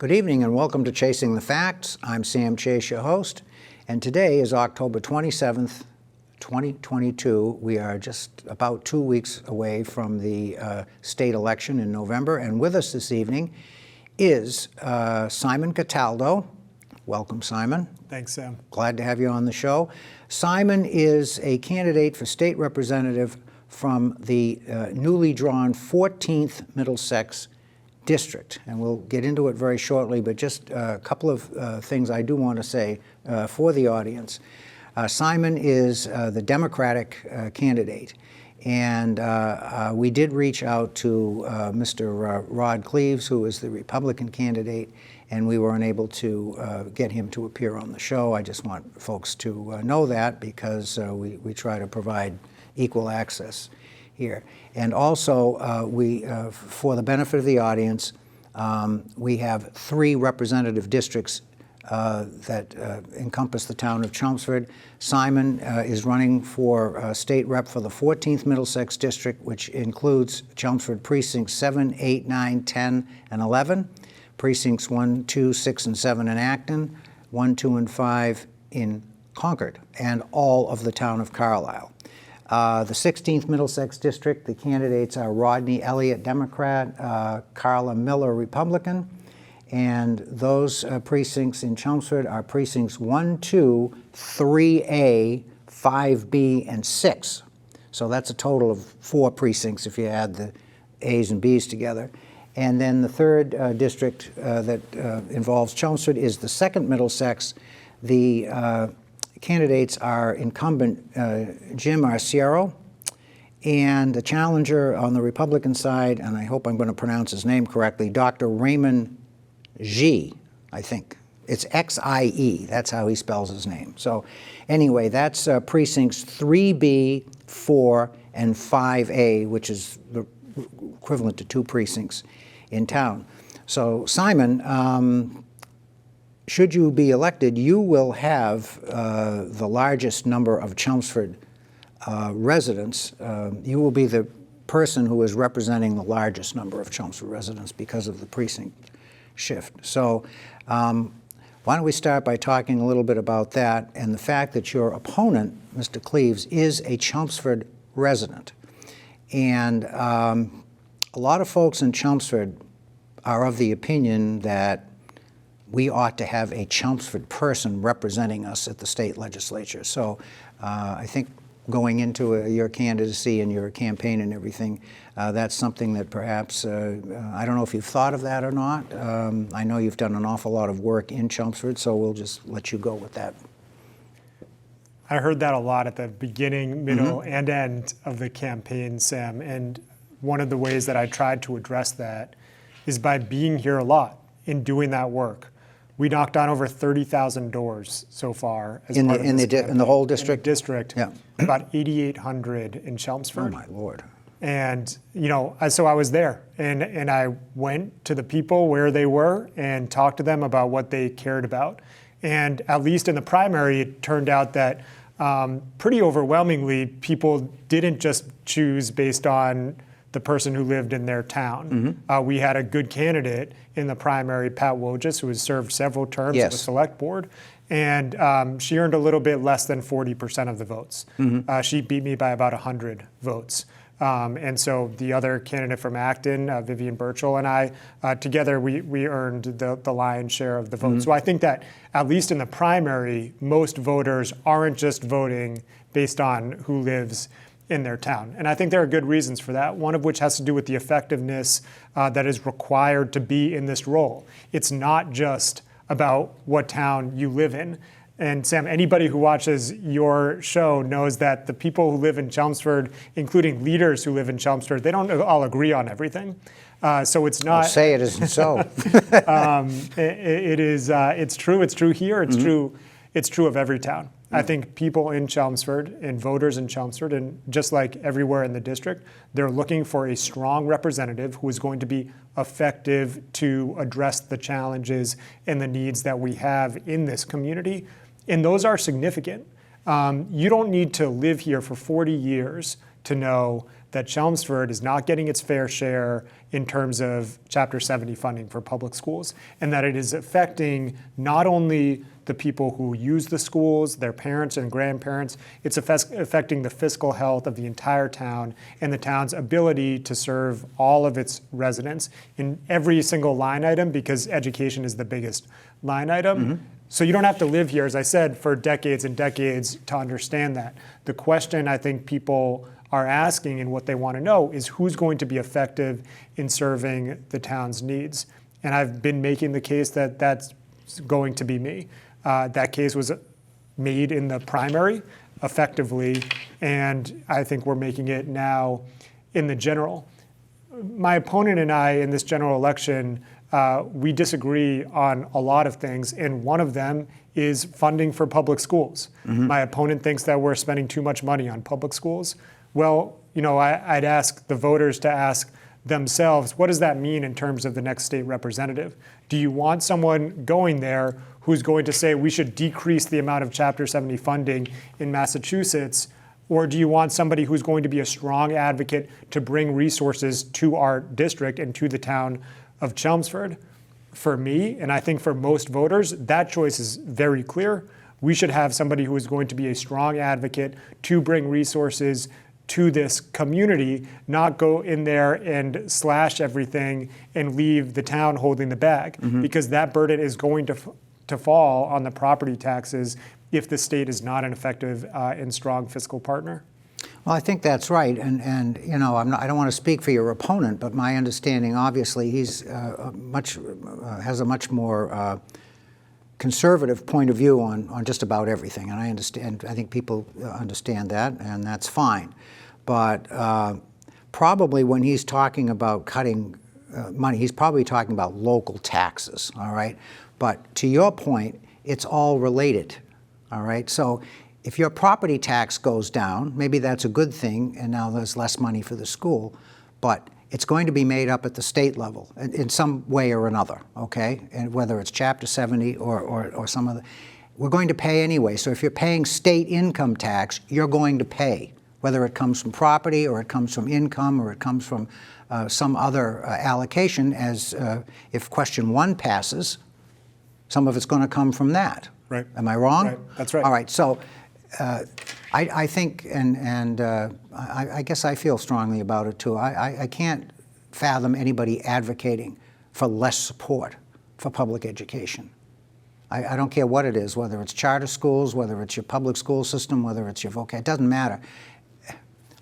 Good evening and welcome to Chasing the Facts. I'm Sam Chase, your host, and today is October 27th, 2022. We are just about 2 weeks away from the state election in November, and with us this evening is Simon Cataldo. Welcome, Simon. Thanks, Sam. Glad to have you on the show. Simon is a candidate for state representative from the newly drawn 14th Middlesex District, and we'll get into it very shortly, but just a couple of things I do want to say for the audience. Simon is the Democratic candidate, and we did reach out to Mr. Rod Cleaves, who is the Republican candidate, and we were unable to get him to appear on the show. I just want folks to know that because we try to provide equal access here. And also, for the benefit of the audience, we have 3 representative districts that encompass the town of Chelmsford. Simon is running for state rep for the 14th Middlesex District, which includes Chelmsford precincts 7, 8, 9, 10, and 11, precincts 1, 2, 6, and 7 in Acton, 1, 2, and 5 in Concord, and all of the town of Carlisle. The 16th Middlesex District, the candidates are Rodney Elliott, Democrat, Carla Miller, Republican, and those precincts in Chelmsford are precincts 1, 2, 3A, 5B, and 6. So that's a total of 4 precincts if you add the A's and B's together. And then the third district that involves Chelmsford is the 2nd Middlesex. The candidates are incumbent Jim Arciero and the challenger on the Republican side, and I hope I'm going to pronounce his name correctly, Dr. Raymond Xie, I think. It's Xie, that's how he spells his name. So anyway, that's precincts 3B, 4, and 5A, which is the equivalent to 2 precincts in town. So Simon, should you be elected, you will have the largest number of Chelmsford residents. You will be the person who is representing the largest number of Chelmsford residents because of the precinct shift. So why don't we start by talking a little bit about that and the fact that your opponent, Mr. Cleaves, is a Chelmsford resident. And a lot of folks in Chelmsford are of the opinion that we ought to have a Chelmsford person representing us at the state legislature. So I think going into your candidacy and your campaign and everything, that's something that perhaps, I don't know if you've thought of that or not. I know you've done an awful lot of work in Chelmsford, so we'll just let you go with that. I heard that a lot at the beginning, middle, and end of the campaign, Sam. And one of the ways that I tried to address that is by being here a lot and doing that work. We knocked on over 30,000 doors so far. As in part the of in the whole district? In the district, yeah. About 8,800 in Chelmsford. Oh my Lord. And so I was there, and I went to the people where they were and talked to them about what they cared about. And at least in the primary, it turned out that pretty overwhelmingly, people didn't just choose based on the person who lived in their town. We had a good candidate in the primary, Pat Wojcik, who has served several terms at the select board, and she earned a little bit less than 40% of the votes. She beat me by about 100 votes. And so the other candidate from Acton, Vivian Burchell, and I, together we earned the lion's share of the votes. So I think that at least in the primary, most voters aren't just voting based on who lives in their town. And I think there are good reasons for that, one of which has to do with the effectiveness that is required to be in this role. It's not just about what town you live in. And Sam, anybody who watches your show knows that the people who live in Chelmsford, including leaders who live in Chelmsford, they don't all agree on everything. So it's not. I'll say it isn't so. It is. It's true. It's true here. It's true. It's true of every town. I think people in Chelmsford and voters in Chelmsford, and just like everywhere in the district, they're looking for a strong representative who is going to be effective to address the challenges and the needs that we have in this community. And those are significant. You don't need to live here for 40 years to know that Chelmsford is not getting its fair share in terms of Chapter 70 funding for public schools, and that it is affecting not only the people who use the schools, their parents and grandparents, it's affecting the fiscal health of the entire town and the town's ability to serve all of its residents in every single line item, because education is the biggest line item. So you don't have to live here, as I said, for decades and decades to understand that. The question I think people are asking and what they want to know is who's going to be effective in serving the town's needs. And I've been making the case that that's going to be me. That case was made in the primary effectively, and I think we're making it now in the general. My opponent and I in this general election, we disagree on a lot of things, and one of them is funding for public schools. My opponent thinks that we're spending too much money on public schools. Well, I'd ask the voters to ask themselves, what does that mean in terms of the next state representative? Do you want someone going there who's going to say we should decrease the amount of Chapter 70 funding in Massachusetts? Or do you want somebody who's going to be a strong advocate to bring resources to our district and to the town of Chelmsford? For me, and I think for most voters, that choice is very clear. We should have somebody who is going to be a strong advocate to bring resources to this community, not go in there and slash everything and leave the town holding the bag, because that burden is going to fall on the property taxes if the state is not an effective and strong fiscal partner. Well, I think that's right, and I don't want to speak for your opponent, but my understanding, obviously, he's has a much more conservative point of view on just about everything, and I understand. I think people understand that, and that's fine. But probably when he's talking about cutting money, he's probably talking about local taxes. All right, but to your point, it's all related. All right, so if your property tax goes down, maybe that's a good thing, and now there's less money for the school, but it's going to be made up at the state level in some way or another, okay? And whether it's Chapter 70 or some other, we're going to pay anyway. So if you're paying state income tax, you're going to pay, whether it comes from property or it comes from income or it comes from some other allocation, as if question 1 passes, some of it's going to come from that. Right. Am I wrong? Right. That's right. All right. So I think, and I guess I feel strongly about it too. I can't fathom anybody advocating for less support for public education. I don't care what it is, whether it's charter schools, whether it's your public school system, whether it's your it doesn't matter.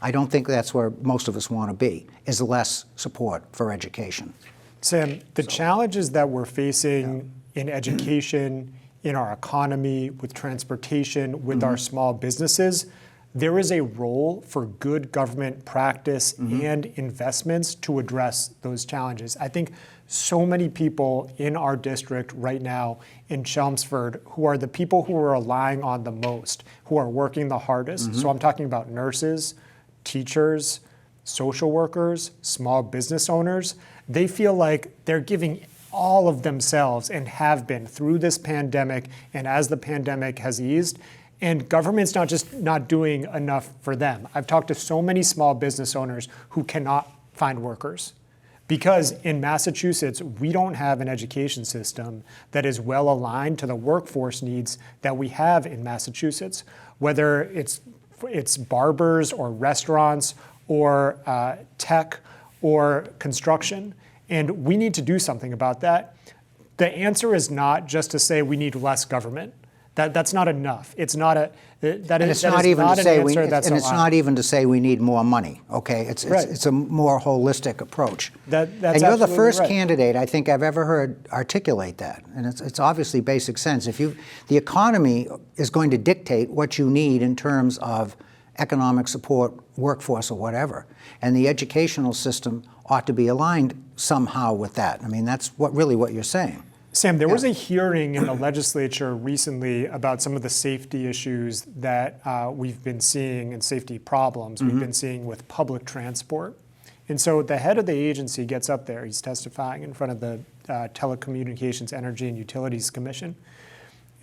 I don't think that's where most of us want to be, is less support for education. Sam, the challenges that we're facing in education, in our economy, with transportation, with our small businesses, there is a role for good government practice and investments to address those challenges. I think so many people in our district right now in Chelmsford who are the people who are relying on the most, who are working the hardest. So I'm talking about nurses, teachers, social workers, small business owners. They feel like they're giving all of themselves and have been through this pandemic, and as the pandemic has eased, and government's not doing enough for them. I've talked to so many small business owners who cannot find workers because in Massachusetts, we don't have an education system that is well aligned to the workforce needs that we have in Massachusetts, whether it's barbers or restaurants or tech or construction. And we need to do something about that. The answer is not just to say we need less government. That's not enough. It's not a that And is it's not even not to an say answer that's and it's allowed. not even to say we need more money. Okay, it's Right. it's a more holistic approach. That's and you're the absolutely first right. candidate I think I've ever heard articulate that, and it's obviously basic sense. The economy is going to dictate what you need in terms of economic support, workforce, or whatever, and the educational system ought to be aligned somehow with that. I mean, that's really what you're saying. Sam, there was a hearing in the legislature recently about some of the safety issues that we've been seeing and safety problems we've been seeing with public transport. And so the head of the agency gets up there, he's testifying in front of the Telecommunications, Energy, and Utilities Commission.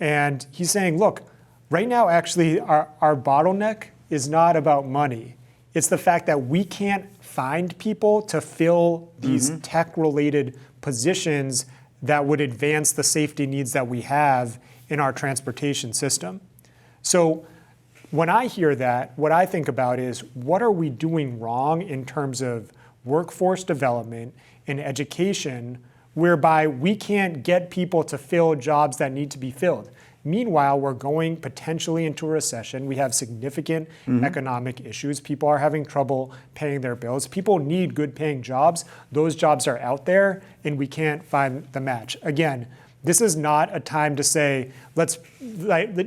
And he's saying, look, right now actually our bottleneck is not about money. It's the fact that we can't find people to fill these tech-related positions that would advance the safety needs that we have in our transportation system. So when I hear that, what I think about is, what are we doing wrong in terms of workforce development and education, whereby we can't get people to fill jobs that need to be filled? Meanwhile, we're going potentially into a recession. We have significant economic issues. People are having trouble paying their bills. People need good paying jobs. Those jobs are out there, and we can't find the match. Again, this is not a time to say, let's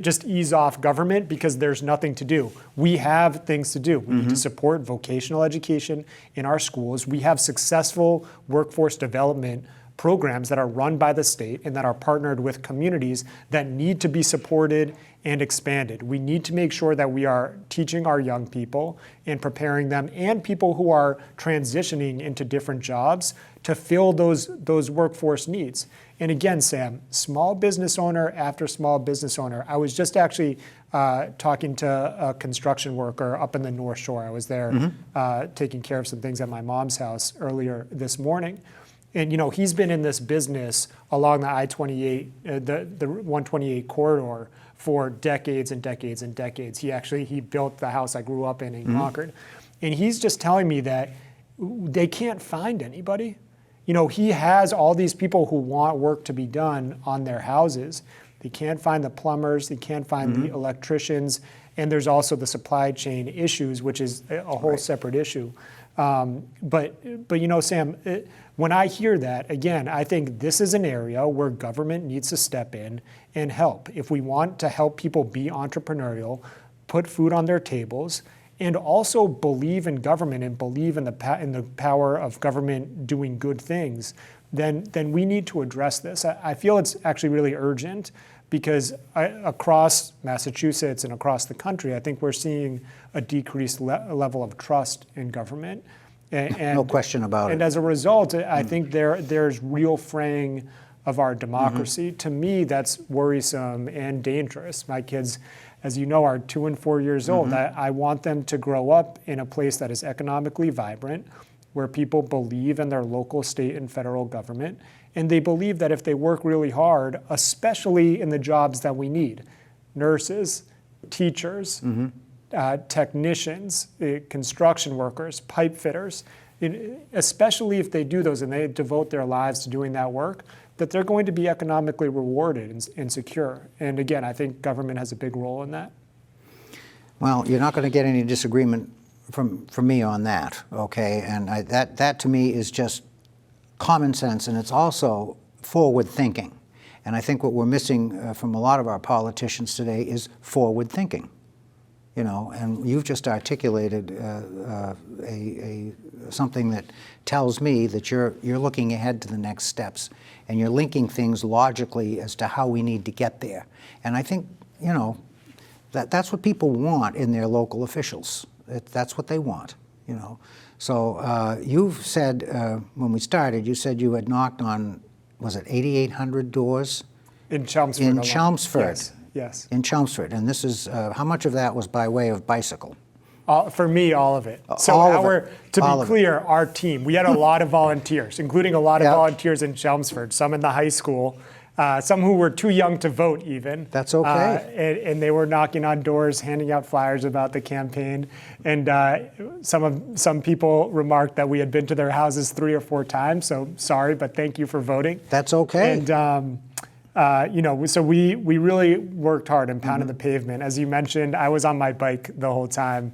just ease off government because there's nothing to do. We have things to do. We need to support vocational education in our schools. We have successful workforce development programs that are run by the state and that are partnered with communities that need to be supported and expanded. We need to make sure that we are teaching our young people and preparing them, and people who are transitioning into different jobs, to fill those workforce needs. And again, Sam, small business owner after small business owner. I was just actually talking to a construction worker up in the North Shore. I was there taking care of some things at my mom's house earlier this morning. And he's been in this business along the I-28, the 128 corridor for decades and decades and decades. He built the house I grew up in Concord. And he's just telling me that they can't find anybody. He has all these people who want work to be done on their houses. They can't find the plumbers, they can't find the electricians, and there's also the supply chain issues, which is a whole separate issue. But Sam, when I hear that, again, I think this is an area where government needs to step in and help. If we want to help people be entrepreneurial, put food on their tables, and also believe in government and believe in the power of government doing good things, then we need to address this. I feel it's actually really urgent, because across Massachusetts and across the country, I think we're seeing a decreased level of trust in government. And no question about it. And as a result, I think there's real fraying of our democracy. To me, that's worrisome and dangerous. My kids, as you know, are 2 and 4 years old. I want them to grow up in a place that is economically vibrant, where people believe in their local, state, and federal government. And they believe that if they work really hard, especially in the jobs that we need, nurses, teachers, technicians, construction workers, pipe fitters, especially if they do those and they devote their lives to doing that work, that they're going to be economically rewarded and secure. And again, I think government has a big role in that. Well, you're not going to get any disagreement from me on that, okay? And that to me is just common sense, and it's also forward thinking. And I think what we're missing from a lot of our politicians today is forward thinking. And you've just articulated something that tells me that you're looking ahead to the next steps, and you're linking things logically as to how we need to get there. And I think, that's what people want in their local officials. That's what they want, So you've said, when we started, you said you had knocked on, was it 8,800 doors? In Chelmsford. In Chelmsford. Yes. In Chelmsford. And this is, how much of that was by way of bicycle? For me, all of it. So to be clear, our team, we had a lot of volunteers, including a lot of volunteers in Chelmsford, some in the high school, some who were too young to vote even. That's okay. And they were knocking on doors, handing out flyers about the campaign. And some people remarked that we had been to their houses 3 or 4 times. So sorry, but thank you for voting. That's okay. And so we really worked hard and pounded the pavement. As you mentioned, I was on my bike the whole time,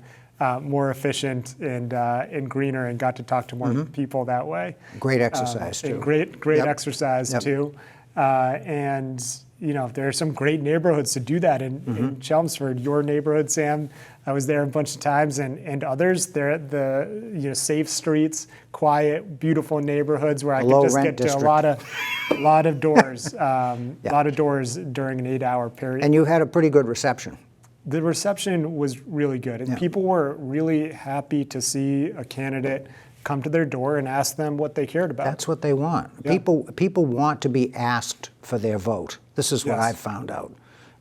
more efficient and greener, and got to talk to more people that way. Great exercise too. Great exercise too. And there are some great neighborhoods to do that in Chelmsford. Your neighborhood, Sam, I was there a bunch of times, and others. They're the safe streets, quiet, beautiful neighborhoods where I could just get to a lot of doors, lot of doors during an 8-hour period. And you had a pretty good reception. The reception was really good, and people were really happy to see a candidate come to their door and ask them what they cared about. That's what they want. Yeah. People want to be asked for their vote. This is what I've found out.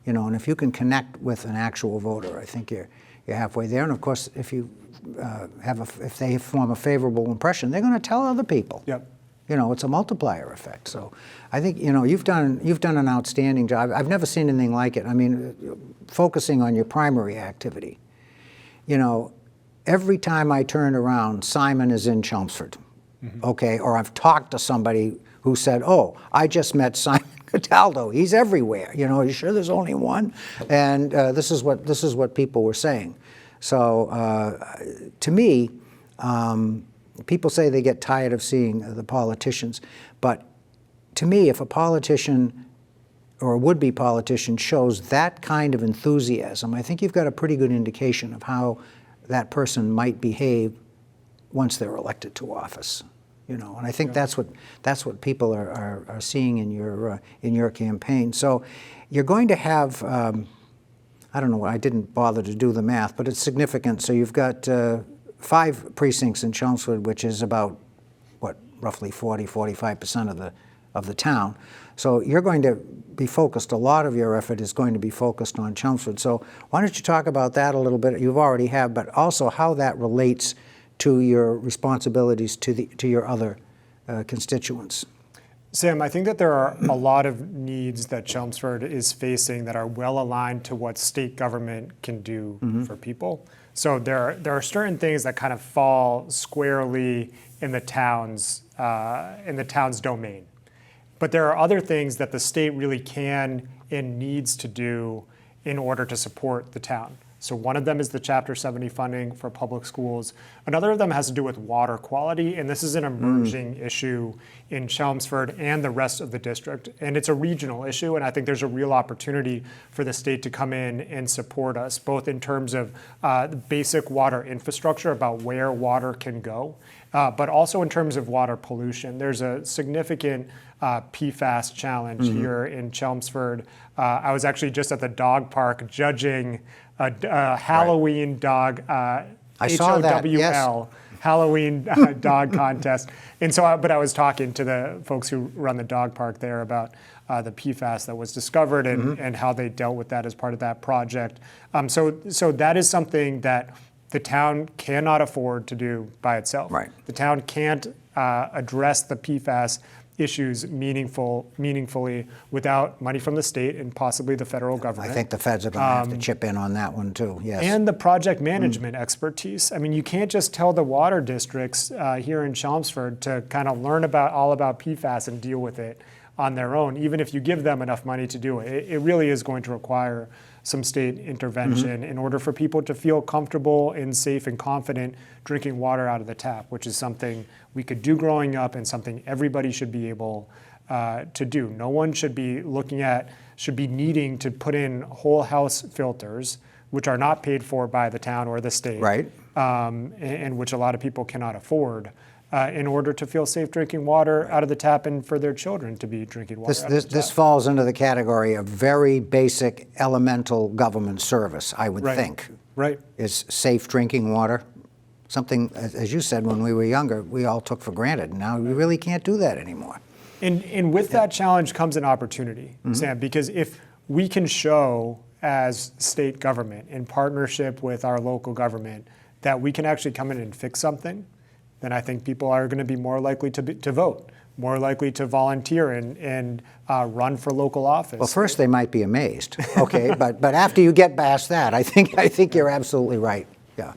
And if you can connect with an actual voter, I think you're you're halfway there. And of course, if you if they form a favorable impression, they're going to tell other people. Yep. You know, it's a multiplier effect. So I think, you know, you've done an outstanding job. I've never seen anything like it. I mean, focusing on your primary activity. You know, every time I turn around, Simon is in Chelmsford, okay? Or I've talked to somebody who said, oh, I just met Simon Cataldo. He's everywhere. You know, are you sure there's only one? And this is what people were saying. So to me, people say they get tired of seeing the politicians, but to me, if a politician or a would-be politician shows that kind of enthusiasm, I think you've got a pretty good indication of how that person might behave once they're elected to office. You know, and I think that's what people are seeing in your campaign. So you're going to have, I don't know, I didn't bother to do the math, but it's significant. So you've got 5 precincts in Chelmsford, which is about, what, roughly 45% of the town. So you're going to be focused, a lot of your effort is going to be focused on Chelmsford. So why don't you talk about that a little bit? You've already have, but also how that relates to your responsibilities to your other constituents. Sam, I think that there are a lot of needs that Chelmsford is facing that are well aligned to what state government can do for people. So there are certain things that kind of fall squarely in the town's domain. But there are other things that the state really can and needs to do in order to support the town. So one of them is the Chapter 70 funding for public schools. Another of them has to do with water quality, and this is an emerging issue in Chelmsford and the rest of the district. And it's a regional issue, and I think there's a real opportunity for the state to come in and support us, both in terms of basic water infrastructure about where water can go, but also in terms of water pollution. There's a significant PFAS challenge here in Chelmsford. I was actually just at the dog park judging a Halloween dog, I saw that, yes. HOWL, Halloween dog contest. And so, but I was talking to the folks who run the dog park there about the PFAS that was discovered and how they dealt with that as part of that project. So that is something that the town cannot afford to do by itself. Right. The town can't address the PFAS issues meaningfully without money from the state and possibly the federal government. I think the feds are going to have to chip in on that one too, yes. And the project management expertise. I mean, you can't just tell the water districts here in Chelmsford to kind of learn all about PFAS and deal with it on their own, even if you give them enough money to do it. It really is going to require some state intervention in order for people to feel comfortable and safe and confident drinking water out of the tap, which is something we could do growing up and something everybody should be able to do. No one should be needing to put in whole house filters, which are not paid for by the town or the state, right? And which a lot of people cannot afford. In order to feel safe drinking water out of the tap and for their children to be drinking water out of the tap. This falls into the category of very basic elemental government service, I would think. Right. Is safe drinking water. Something, as you said, when we were younger, we all took for granted. Now we really can't do that anymore. And with that challenge comes an opportunity, Sam, because if we can show as state government in partnership with our local government that we can actually come in and fix something, then I think people are going to be more likely to vote, more likely to volunteer and run for local office. Well, first they might be amazed, okay, but after you get past that, I think you're absolutely right. Yeah,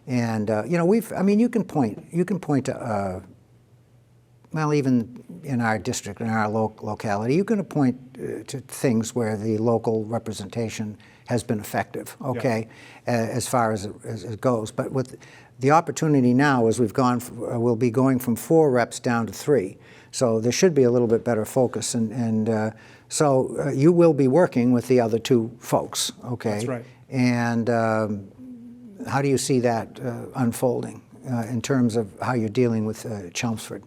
and you know, you can point to well, even in our district, in our locality, you can point to things where the local representation has been effective, okay, as far as it goes, but with the opportunity now is we'll be going from 4 reps down to 3. So there should be a little bit better focus. And so you will be working with the other 2 folks, okay? That's right. And how do you see that unfolding in terms of how you're dealing with Chelmsford?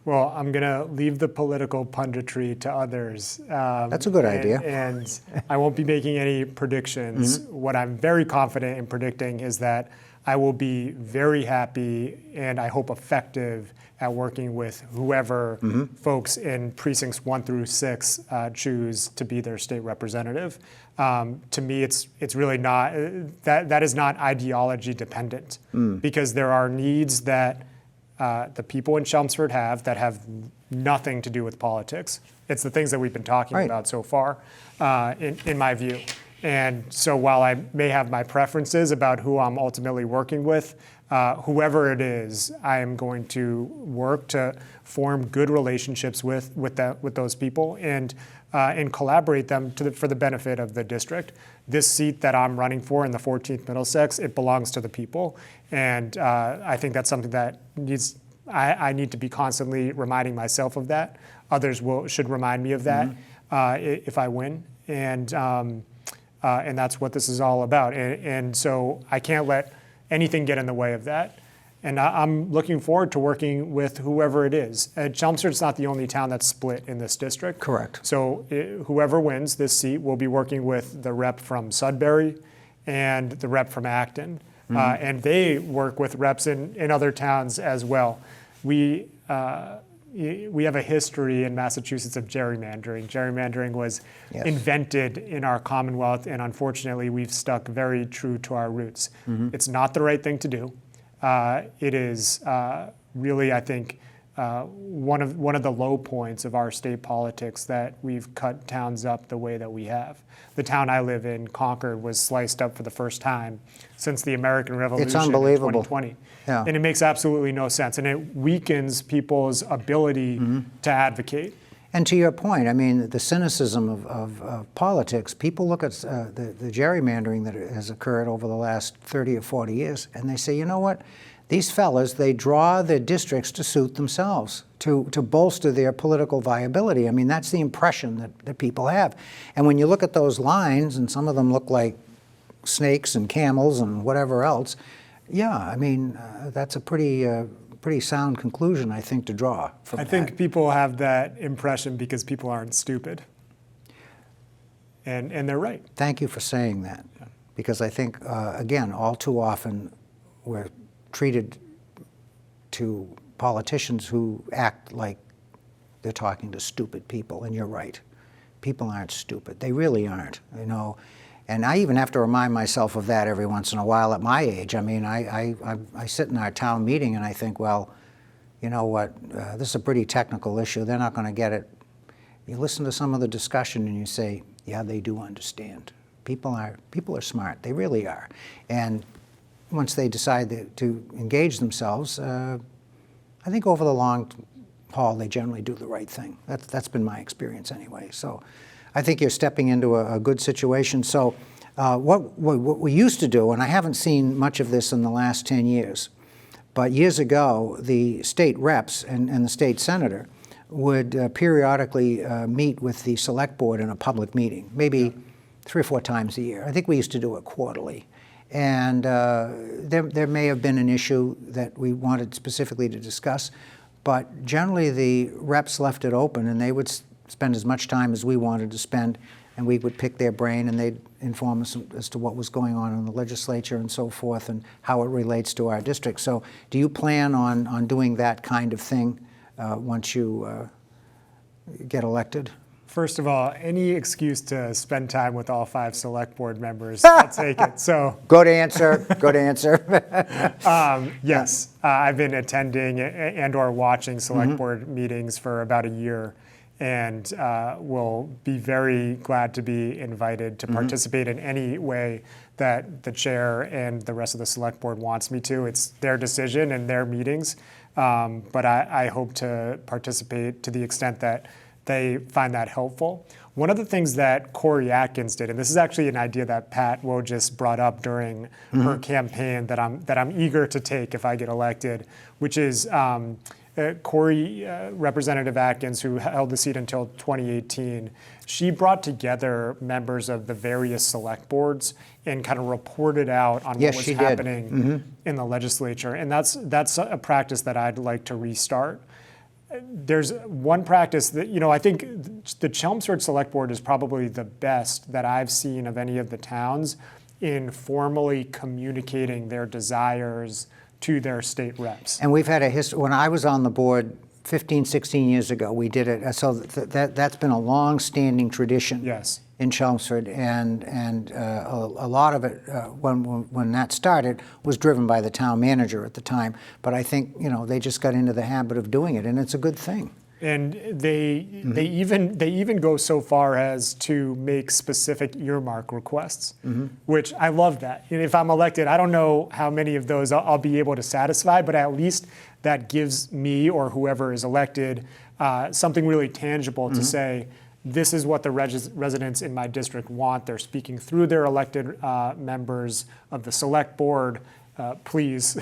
Well, I'm going to leave the political punditry to others. That's a good idea. And I won't be making any predictions. What I'm very confident in predicting is that I will be very happy and I hope effective at working with whoever folks in precincts 1 through 6 choose to be their state representative. To me, it's really not, that is not ideology dependent, because there are needs that the people in Chelmsford have that have nothing to do with politics. It's the things that we've been talking about so far, in my view. And so while I may have my preferences about who I'm ultimately working with, whoever it is, I am going to work to form good relationships with those people and collaborate them for the benefit of the district. This seat that I'm running for in the 14th Middlesex, it belongs to the people. And I think that's something that I need to be constantly reminding myself of that. Others should remind me of that if I win. And that's what this is all about. And so I can't let anything get in the way of that. And I'm looking forward to working with whoever it is. Chelmsford's not the only town that's split in this district. Correct. So whoever wins this seat will be working with the rep from Sudbury and the rep from Acton. And they work with reps in other towns as well. We have a history in Massachusetts of gerrymandering. Gerrymandering was invented in our Commonwealth, and unfortunately, we've stuck very true to our roots. It's not the right thing to do. It is really, I think, one of the low points of our state politics that we've cut towns up the way that we have. The town I live in, Concord, was sliced up for the first time since the American Revolution It's unbelievable. in 2020. Yeah. And it makes absolutely no sense. And it weakens people's ability to advocate. And to your point, I mean, the cynicism of politics, people look at the gerrymandering that has occurred over the last 30 or 40 years, and they say, you know what? These fellas, they draw their districts to suit themselves, to bolster their political viability. I mean, that's the impression that people have. And when you look at those lines, and some of them look like snakes and camels and whatever else, yeah, I mean, that's a pretty sound conclusion, I think, to draw from that. I think people have that impression because people aren't stupid. And they're right. Thank you for saying that, because I think, again, all too often we're treated to politicians who act like they're talking to stupid people, and you're right. People aren't stupid. They really aren't, you know. And I even have to remind myself of that every once in a while at my age. I mean, I sit in our town meeting and I think, well, you know what, this is a pretty technical issue. They're not going to get it. You listen to some of the discussion and you say, yeah, they do understand. People are smart. They really are. And once they decide to engage themselves, I think over the long haul, they generally do the right thing. That's been my experience anyway. So I think you're stepping into a good situation. So what we used to do, and I haven't seen much of this in the last 10 years, but years ago, the state reps and the state senator would periodically meet with the select board in a public meeting, maybe 3 or 4 times a year. I think we used to do it quarterly. And there may have been an issue that we wanted specifically to discuss, but generally the reps left it open and they would spend as much time as we wanted to spend, and we would pick their brain and they'd inform us as to what was going on in the legislature and so forth and how it relates to our district. So do you plan on doing that kind of thing once you get elected? First of all, any excuse to spend time with all 5 select board members, I'll take it. So good answer. Good answer. yes, I've been attending and or watching select board meetings for about a year, and will be very glad to be invited to participate in any way that the chair and the rest of the select board wants me to. It's their decision and their meetings, but I hope to participate to the extent that they find that helpful. One of the things that Corey Atkins did, and this is actually an idea that Pat Wojcik brought up during her campaign that I'm eager to take if I get elected, which is Corey, Representative Atkins, who held the seat until 2018, she brought together members of the various select boards and kind of reported out on what was happening in the legislature. And that's a practice that I'd like to restart. There's one practice that, I think the Chelmsford Select Board is probably the best that I've seen of any of the towns in formally communicating their desires to their state reps. And we've had a history. When I was on the board 15, 16 years ago, we did it. So that's been a long-standing tradition. Yes. In Chelmsford, and a lot of it, when that started, was driven by the town manager at the time. But I think they just got into the habit of doing it, and it's a good thing. And they even go so far as to make specific earmark requests, which I love that. And if I'm elected, I don't know how many of those I'll be able to satisfy, but at least that gives me or whoever is elected something really tangible to say, this is what the residents in my district want. They're speaking through their elected members of the select board. Please,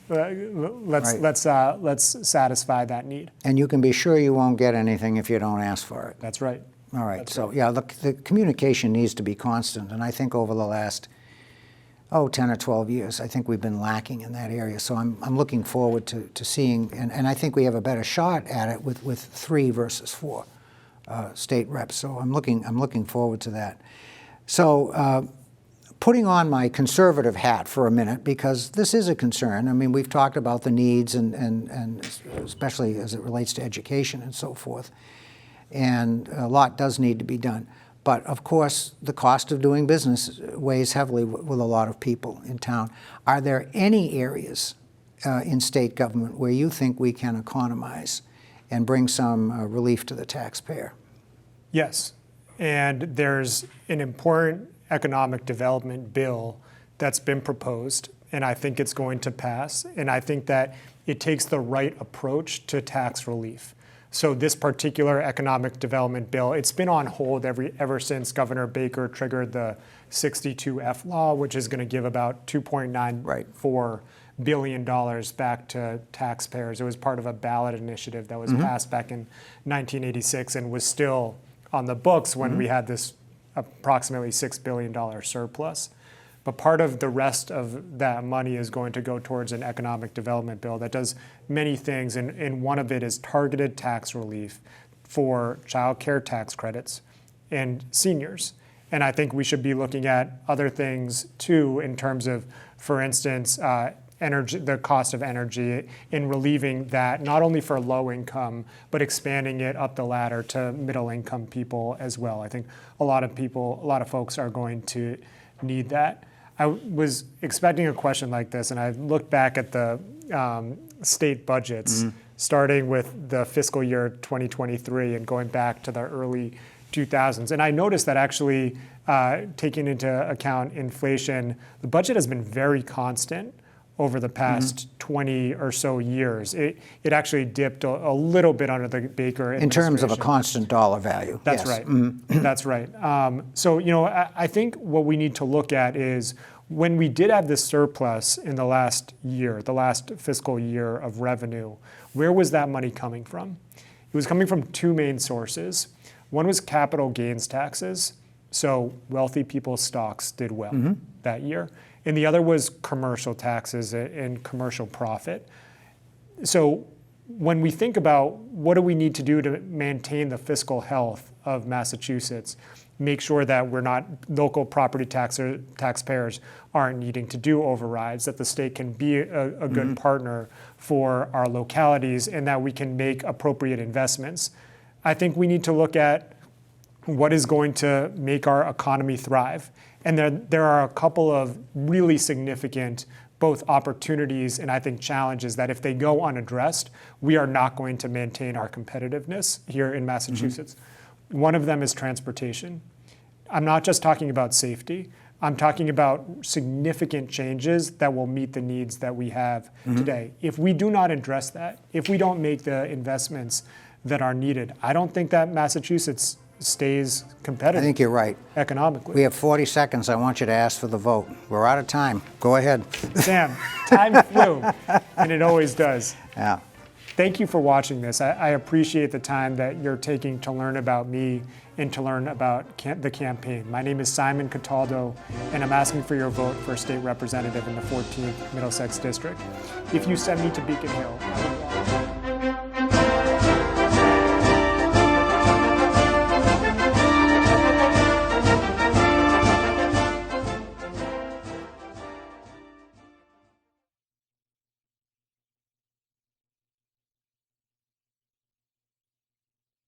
let's satisfy that need. And you can be sure you won't get anything if you don't ask for it. That's right. All right. So yeah, the communication needs to be constant, and I think over the last 10 or 12 years, I think we've been lacking in that area. So I'm looking forward to seeing, and I think we have a better shot at it with 3 versus 4. State reps, so I'm looking forward to that. So putting on my conservative hat for a minute, because this is a concern. I mean, we've talked about the needs and especially as it relates to education and so forth, and a lot does need to be done. But of course, the cost of doing business weighs heavily with a lot of people in town. Are there any areas in state government where you think we can economize and bring some relief to the taxpayer? Yes, and there's an important economic development bill that's been proposed, and I think it's going to pass, and I think that it takes the right approach to tax relief. So this particular economic development bill, it's been on hold ever since Governor Baker triggered the 62F law, which is going to give about $2.94 billion back to taxpayers. It was part of a ballot initiative that was passed back in 1986 and was still on the books when we had this approximately $6 billion surplus. But part of the rest of that money is going to go towards an economic development bill that does many things, and one of it is targeted tax relief for child care tax credits and seniors. And I think we should be looking at other things too in terms of, for instance, energy, the cost of energy, in relieving that not only for low income, but expanding it up the ladder to middle income people as well. I think a lot of folks are going to need that. I was expecting a question like this, and I looked back at the state budgets, starting with the fiscal year 2023 and going back to the early 2000s. And I noticed that actually, taking into account inflation, the budget has been very constant over the past 20 or so years. It actually dipped a little bit under the Baker administration. In terms of a constant dollar value. That's yes. right. That's right. So, I think what we need to look at is when we did have this surplus in the last year, the last fiscal year of revenue, where was that money coming from? It was coming from 2 main sources. One was capital gains taxes. So wealthy people's stocks did well that year. And the other was commercial taxes and commercial profit. So when we think about what do we need to do to maintain the fiscal health of Massachusetts, make sure that we're not, local property taxpayers aren't needing to do overrides, that the state can be a good partner for our localities, and that we can make appropriate investments. I think we need to look at what is going to make our economy thrive. And there are a couple of really significant both opportunities and I think challenges that if they go unaddressed, we are not going to maintain our competitiveness here in Massachusetts. One of them is transportation. I'm not just talking about safety. I'm talking about significant changes that will meet the needs that we have today. If we do not address that, if we don't make the investments that are needed, I don't think that Massachusetts stays competitive. I think you're right. Economically. We have 40 seconds. I want you to ask for the vote. We're out of time. Go ahead. Sam, time flew, and it always does. Yeah. Thank you for watching this. I appreciate the time that you're taking to learn about me and to learn about the campaign. My name is Simon Cataldo, and I'm asking for your vote for state representative in the 14th Middlesex District. If you send me to Beacon Hill,